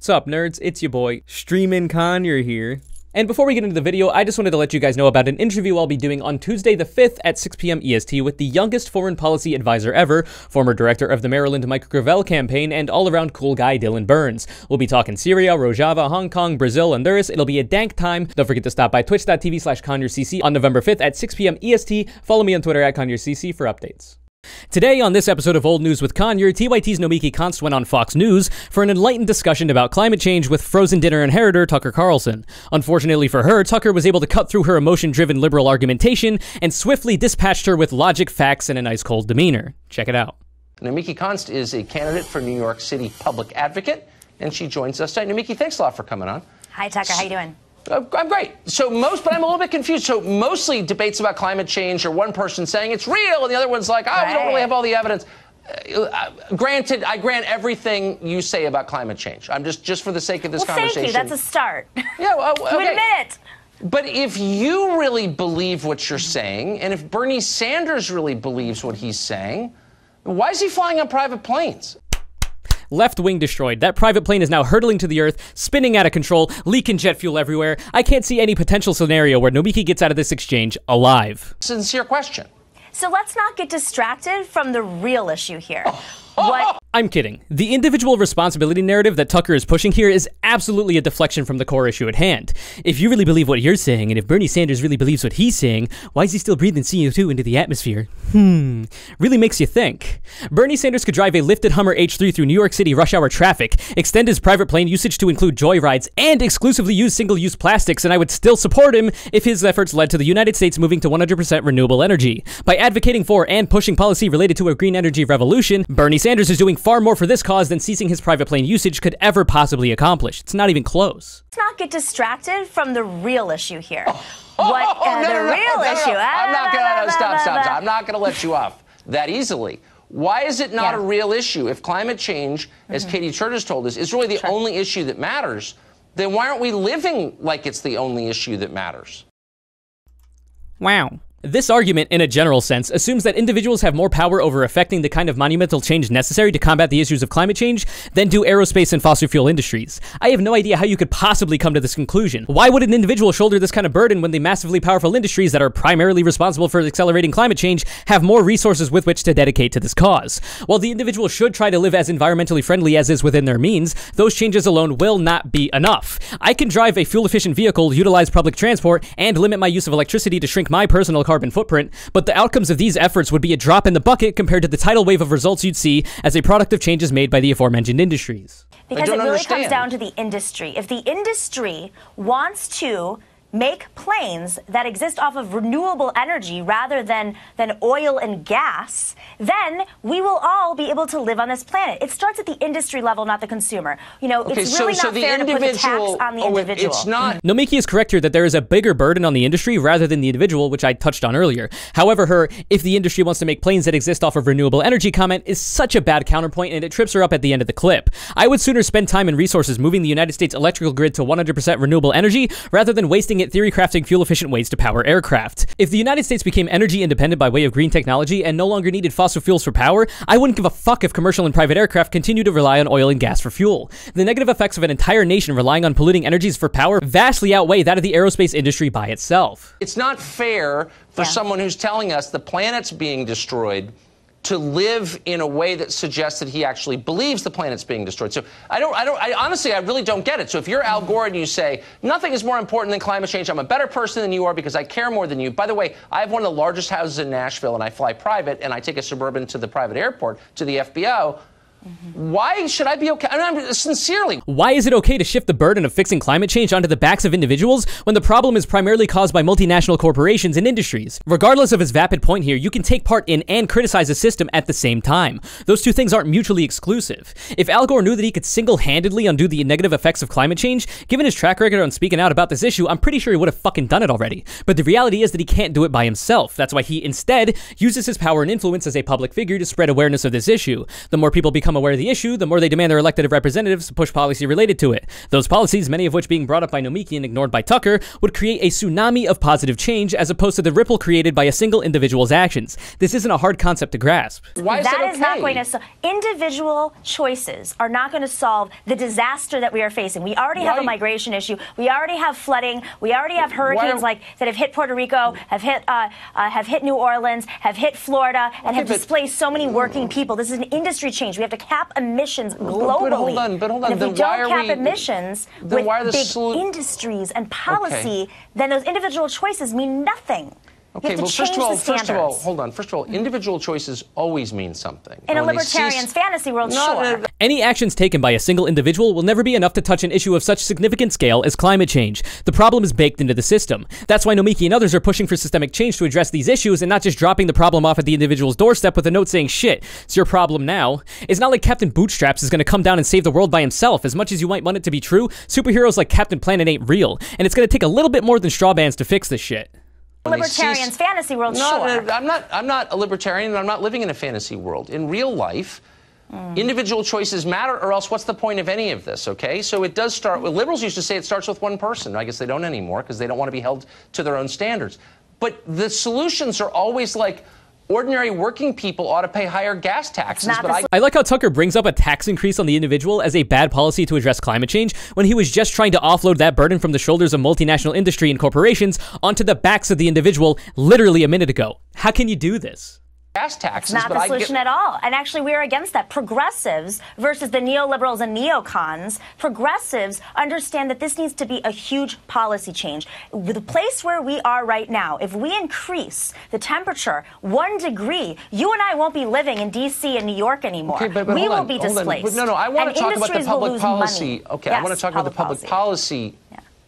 What's up, nerds? It's your boy, Streamin' Conure here. And before we get into the video, I just wanted to let you guys know about an interview I'll be doing on Tuesday the 5th at 6 p.m. EST with the youngest foreign policy advisor ever, former director of the Maryland Mike Gravel campaign, and all-around cool guy Dylan Burns. We'll be talking Syria, Rojava, Hong Kong, Brazil, Honduras. It'll be a dank time. Don't forget to stop by twitch.tv/ConureCC on November 5th at 6 p.m. EST. Follow me on Twitter at ConureCC for updates. Today, on this episode of Old News with Conure, TYT's Nomiki Konst went on Fox News for an enlightened discussion about climate change with frozen dinner inheritor Tucker Carlson. Unfortunately for her, Tucker was able to cut through her emotion-driven liberal argumentation and swiftly dispatched her with logic, facts, and an ice-cold demeanor. Check it out. Nomiki Konst is a candidate for New York City Public Advocate, and she joins us tonight. Nomiki, thanks a lot for coming on. Hi, Tucker. How you doing? I'm great. But I'm a little bit confused. So mostly debates about climate change are one person saying it's real and the other one's like, we don't really have all the evidence. Granted, I grant everything you say about climate change. I'm just for the sake of this conversation. Thank you. That's a start. Yeah, well, okay. You admit it. But if you really believe what you're saying, and if Bernie Sanders really believes what he's saying, why is he flying on private planes? Left wing destroyed. That private plane is now hurtling to the earth, spinning out of control, leaking jet fuel everywhere. I can't see any potential scenario where Nomiki gets out of this exchange alive. Sincere question. So let's not get distracted from the real issue here. I'm kidding. The individual responsibility narrative that Tucker is pushing here is absolutely a deflection from the core issue at hand. If you really believe what you're saying, and if Bernie Sanders really believes what he's saying, why is he still breathing CO2 into the atmosphere? Really makes you think. Bernie Sanders could drive a lifted Hummer H3 through New York City rush hour traffic, extend his private plane usage to include joyrides, and exclusively use single-use plastics, and I would still support him if his efforts led to the United States moving to 100% renewable energy. By advocating for and pushing policy related to a green energy revolution, Bernie Sanders is doing far more for this cause than ceasing his private plane usage could ever possibly accomplish. It's not even close. Let's not get distracted from the real issue here. No, I'm not gonna stop. I'm not gonna let you off that easily. Why is it not a real issue? If climate change, as Katie Church has told us, is really the only issue that matters, then why aren't we living like it's the only issue that matters? Wow. This argument, in a general sense, assumes that individuals have more power over affecting the kind of monumental change necessary to combat the issues of climate change than do aerospace and fossil fuel industries. I have no idea how you could possibly come to this conclusion. Why would an individual shoulder this kind of burden when the massively powerful industries that are primarily responsible for accelerating climate change have more resources with which to dedicate to this cause? While the individual should try to live as environmentally friendly as is within their means, those changes alone will not be enough. I can drive a fuel-efficient vehicle, utilize public transport, and limit my use of electricity to shrink my personal carbon footprint, but the outcomes of these efforts would be a drop in the bucket compared to the tidal wave of results you'd see as a product of changes made by the aforementioned industries. Because it really comes down to the industry. If the industry wants to make planes that exist off of renewable energy rather than oil and gas, then we will all be able to live on this planet. It starts at the industry level, not the consumer. You know, it's really not fair to put the tax on the individual. It's not. Nomiki is correct here that there is a bigger burden on the industry rather than the individual, which I touched on earlier. However, her "if the industry wants to make planes that exist off of renewable energy" comment is such a bad counterpoint, and it trips her up at the end of the clip. I would sooner spend time and resources moving the United States electrical grid to 100% renewable energy rather than wasting it theory-crafting fuel-efficient ways to power aircraft. If the United States became energy independent by way of green technology and no longer needed fossil fuels for power, I wouldn't give a fuck if commercial and private aircraft continue to rely on oil and gas for fuel. The negative effects of an entire nation relying on polluting energies for power vastly outweigh that of the aerospace industry by itself. It's not fair for someone who's telling us the planet's being destroyed to live in a way that suggests that he actually believes the planet's being destroyed. So I honestly, I really don't get it. So if you're Al Gore and you say, nothing is more important than climate change, I'm a better person than you are because I care more than you. By the way, I have one of the largest houses in Nashville and I fly private and I take a Suburban to the private airport, to the FBO. Why should I be okay? I mean, sincerely. Why is it okay to shift the burden of fixing climate change onto the backs of individuals when the problem is primarily caused by multinational corporations and industries? Regardless of his vapid point here, you can take part in and criticize a system at the same time. Those two things aren't mutually exclusive. If Al Gore knew that he could single-handedly undo the negative effects of climate change, given his track record on speaking out about this issue, I'm pretty sure he would have fucking done it already. But the reality is that he can't do it by himself. That's why he instead uses his power and influence as a public figure to spread awareness of this issue. The more people become become aware of the issue, the more they demand their elected representatives to push policy related to it. Those policies, many of which being brought up by Nomiki and ignored by Tucker, would create a tsunami of positive change as opposed to the ripple created by a single individual's actions. This isn't a hard concept to grasp. Why is that okay? Is not going to individual choices are not going to solve the disaster that we are facing. We already have a migration issue. We already have flooding. We already have hurricanes that have hit Puerto Rico, have hit New Orleans, have hit Florida, and have displaced so many working people. This is an industry change. We have to cap emissions globally. But hold on. And if we don't cap emissions with big industries and policy, then those individual choices mean nothing. Okay, well, first of all, hold on. First of all, individual choices always mean something. In a libertarian's fantasy world, sure. Any actions taken by a single individual will never be enough to touch an issue of such significant scale as climate change. The problem is baked into the system. That's why Nomiki and others are pushing for systemic change to address these issues and not just dropping the problem off at the individual's doorstep with a note saying, shit, it's your problem now. It's not like Captain Bootstraps is going to come down and save the world by himself. As much as you might want it to be true, superheroes like Captain Planet ain't real, and it's going to take a little bit more than straw bans to fix this shit. Libertarian's fantasy world, sure. I'm not a libertarian, and I'm not living in a fantasy world. In real life, individual choices matter, or else what's the point of any of this, okay? So it does start with, liberals used to say it starts with one person. I guess they don't anymore because they don't want to be held to their own standards. But the solutions are always like, ordinary working people ought to pay higher gas taxes. I like how Tucker brings up a tax increase on the individual as a bad policy to address climate change when he was just trying to offload that burden from the shoulders of multinational industry and corporations onto the backs of the individual literally a minute ago. How can you do this? Gas taxes, it's not the solution at all. And actually, we are against that. Progressives versus the neoliberals and neocons, progressives understand that this needs to be a huge policy change. The place where we are right now, if we increase the temperature 1 degree, you and I won't be living in D.C. and New York anymore. Okay, but we will be displaced. No, I want to talk about the public policy. Money. Okay, yes, I want to talk about the public policy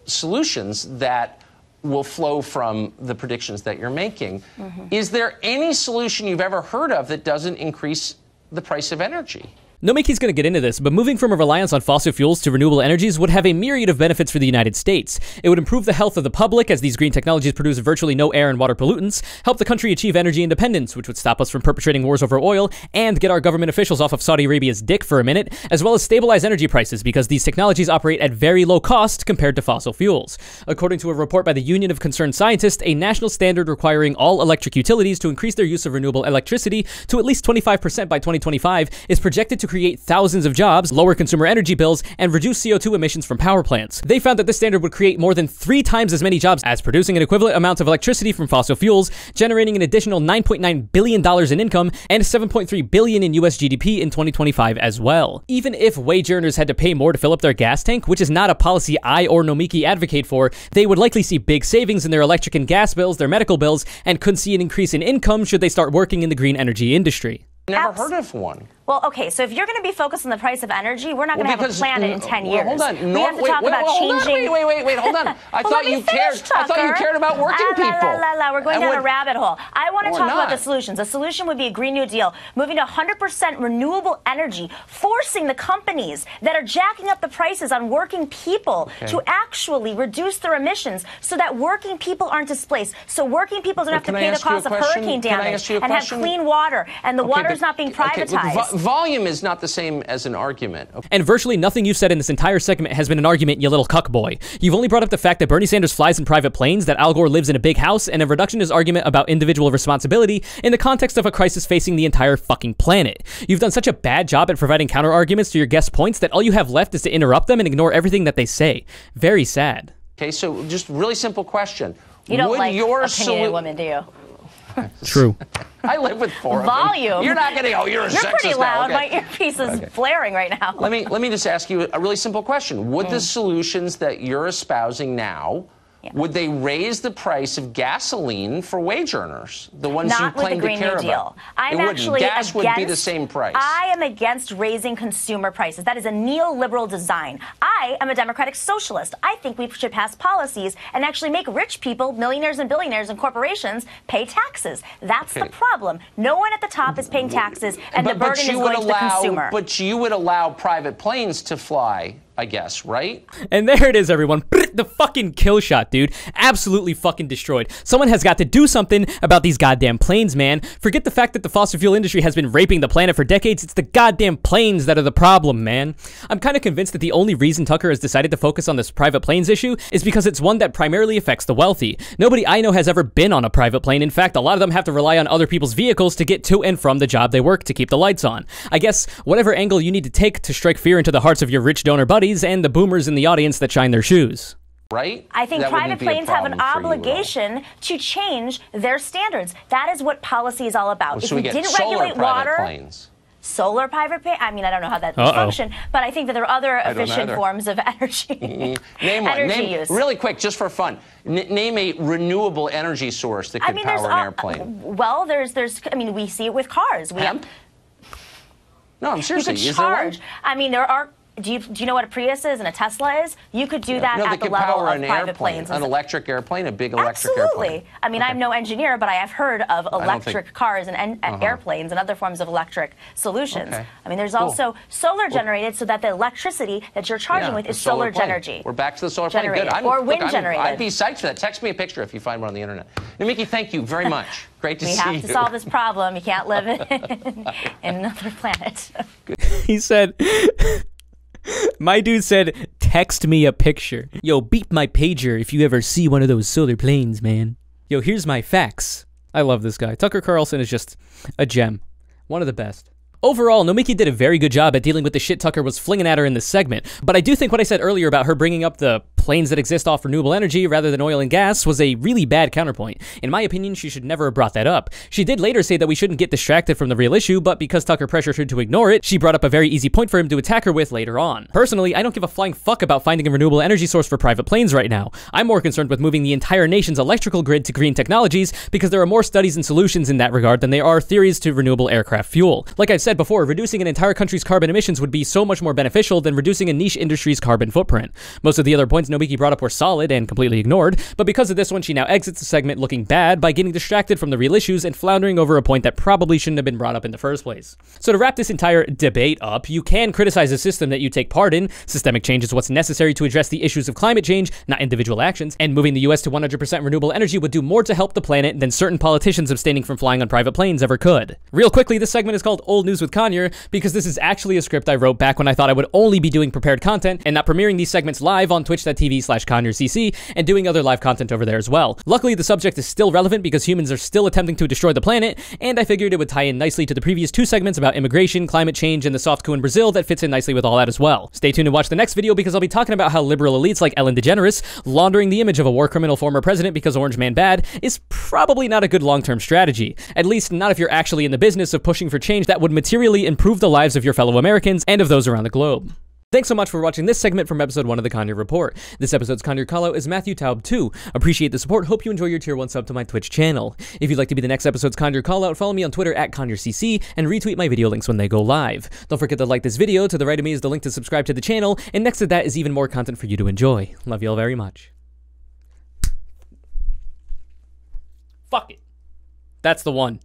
solutions that will flow from the predictions that you're making. Is there any solution you've ever heard of that doesn't increase the price of energy? Nomiki's going to get into this, but moving from a reliance on fossil fuels to renewable energies would have a myriad of benefits for the United States. It would improve the health of the public, as these green technologies produce virtually no air and water pollutants, help the country achieve energy independence, which would stop us from perpetrating wars over oil, and get our government officials off of Saudi Arabia's dick for a minute, as well as stabilize energy prices, because these technologies operate at very low cost compared to fossil fuels. According to a report by the Union of Concerned Scientists, a national standard requiring all electric utilities to increase their use of renewable electricity to at least 25% by 2025 is projected to create thousands of jobs, lower consumer energy bills, and reduce CO2 emissions from power plants. They found that this standard would create more than 3 times as many jobs as producing an equivalent amount of electricity from fossil fuels, generating an additional $9.9 billion in income and $7.3 billion in US GDP in 2025 as well. Even if wage earners had to pay more to fill up their gas tank, which is not a policy I or Nomiki advocate for, they would likely see big savings in their electric and gas bills, their medical bills, and could see an increase in income should they start working in the green energy industry. Never heard of one. Well, okay, so if you're going to be focused on the price of energy, we're not going to have a planet in 10 years. Hold on. We have to talk about changing. Wait, hold on. I thought you cared. I thought you cared about working people. We're going down a rabbit hole. I want to talk about the solutions. A solution would be a Green New Deal, moving to 100% renewable energy, forcing the companies that are jacking up the prices on working people to actually reduce their emissions so that working people aren't displaced, so working people don't have to pay the cost of hurricane damage and have clean water, and the water's not being privatized. Volume is not the same as an argument. Okay. And virtually nothing you've said in this entire segment has been an argument, you little cuck boy. You've only brought up the fact that Bernie Sanders flies in private planes, that Al Gore lives in a big house, and a reductionist argument about individual responsibility in the context of a crisis facing the entire fucking planet. You've done such a bad job at providing counter-arguments to your guests' points that all you have left is to interrupt them and ignore everything that they say. Very sad. Okay, so just really simple question. You don't like opinionated women, do you? True. I live with 4 of them. Volume. You're not getting. Oh, you're a sexist. You're pretty loud. Now. Okay. My earpiece is flaring right now. Let me just ask you a really simple question. Would the solutions that you're espousing now, would they raise the price of gasoline for wage earners, the ones you claim to care about? I'm actually gas would be the same price. I am against raising consumer prices. That is a neoliberal design. I am a democratic socialist. I think we should pass policies and actually make rich people, millionaires and billionaires and corporations, pay taxes. That's the problem. No one at the top is paying taxes, and the burden is going to the consumer. But you would allow private planes to fly, I guess, right? And there it is, everyone. The fucking kill shot, dude. Absolutely fucking destroyed. Someone has got to do something about these goddamn planes, man. Forget the fact that the fossil fuel industry has been raping the planet for decades. It's the goddamn planes that are the problem, man. I'm kind of convinced that the only reason Tucker has decided to focus on this private planes issue is because it's one that primarily affects the wealthy. Nobody I know has ever been on a private plane. In fact, a lot of them have to rely on other people's vehicles to get to and from the job they work to keep the lights on. I guess whatever angle you need to take to strike fear into the hearts of your rich donor buddies and the boomers in the audience that shine their shoes. Right? I think private planes have an obligation to change their standards. That is what policy is all about. Well, if so we didn't regulate water, planes. solar private plane. I mean, I don't know how that would function, but I think that there are other efficient forms of energy. Name one. Energy use. Really quick, just for fun. Name a renewable energy source that could power an airplane. Well, I mean, we see it with cars. Hemp? No, I'm seriously. You could charge. I mean, there are. Do you know what a Prius is and a Tesla is? You could do that at the level of private planes. An electric airplane, a big electric airplane. Absolutely. I mean, I'm no engineer, but I have heard of electric cars and airplanes and other forms of electric solutions. I mean, there's also solar generated so that the electricity that you're charging with is solar energy. We're back to the solar plane. Good. Or wind generated. I'd be psyched for that. Text me a picture if you find one on the internet. Nomiki, thank you very much. Great to see you. We have to solve this problem. You can't live in another planet. He said... My dude said, text me a picture. Yo, beep my pager if you ever see one of those solar planes, man. Yo, here's my facts. I love this guy. Tucker Carlson is just a gem. One of the best. Overall, Nomiki did a very good job at dealing with the shit Tucker was flinging at her in this segment, but I do think what I said earlier about her bringing up the planes that exist off renewable energy rather than oil and gas was a really bad counterpoint. In my opinion, she should never have brought that up. She did later say that we shouldn't get distracted from the real issue, but because Tucker pressured her to ignore it, she brought up a very easy point for him to attack her with later on. Personally, I don't give a flying fuck about finding a renewable energy source for private planes right now. I'm more concerned with moving the entire nation's electrical grid to green technologies because there are more studies and solutions in that regard than there are theories to renewable aircraft fuel. Like I've said before, reducing an entire country's carbon emissions would be so much more beneficial than reducing a niche industry's carbon footprint. Most of the other points Nomiki brought up were solid and completely ignored, but because of this one, she now exits the segment looking bad by getting distracted from the real issues and floundering over a point that probably shouldn't have been brought up in the first place. So to wrap this entire debate up, you can criticize a system that you take part in. Systemic change is what's necessary to address the issues of climate change, not individual actions, and moving the US to 100% renewable energy would do more to help the planet than certain politicians abstaining from flying on private planes ever could. Real quickly, this segment is called Old News with Conure because this is actually a script I wrote back when I thought I would only be doing prepared content and not premiering these segments live on twitch.tv/ConureCC and doing other live content over there as well. Luckily, the subject is still relevant because humans are still attempting to destroy the planet, and I figured it would tie in nicely to the previous two segments about immigration, climate change, and the soft coup in Brazil that fits in nicely with all that as well. Stay tuned and watch the next video because I'll be talking about how liberal elites like Ellen DeGeneres laundering the image of a war criminal former president because Orange Man bad is probably not a good long-term strategy. At least not if you're actually in the business of pushing for change that would materially improve the lives of your fellow Americans and of those around the globe. Thanks so much for watching this segment from episode 1 of the Conure Report. This episode's Conure callout is Matthew Taub 2. Appreciate the support. Hope you enjoy your tier 1 sub to my Twitch channel. If you'd like to be the next episode's Conure callout, follow me on Twitter at ConureCC and retweet my video links when they go live. Don't forget to like this video. To the right of me is the link to subscribe to the channel, and next to that is even more content for you to enjoy. Love you all very much. Fuck it. That's the one.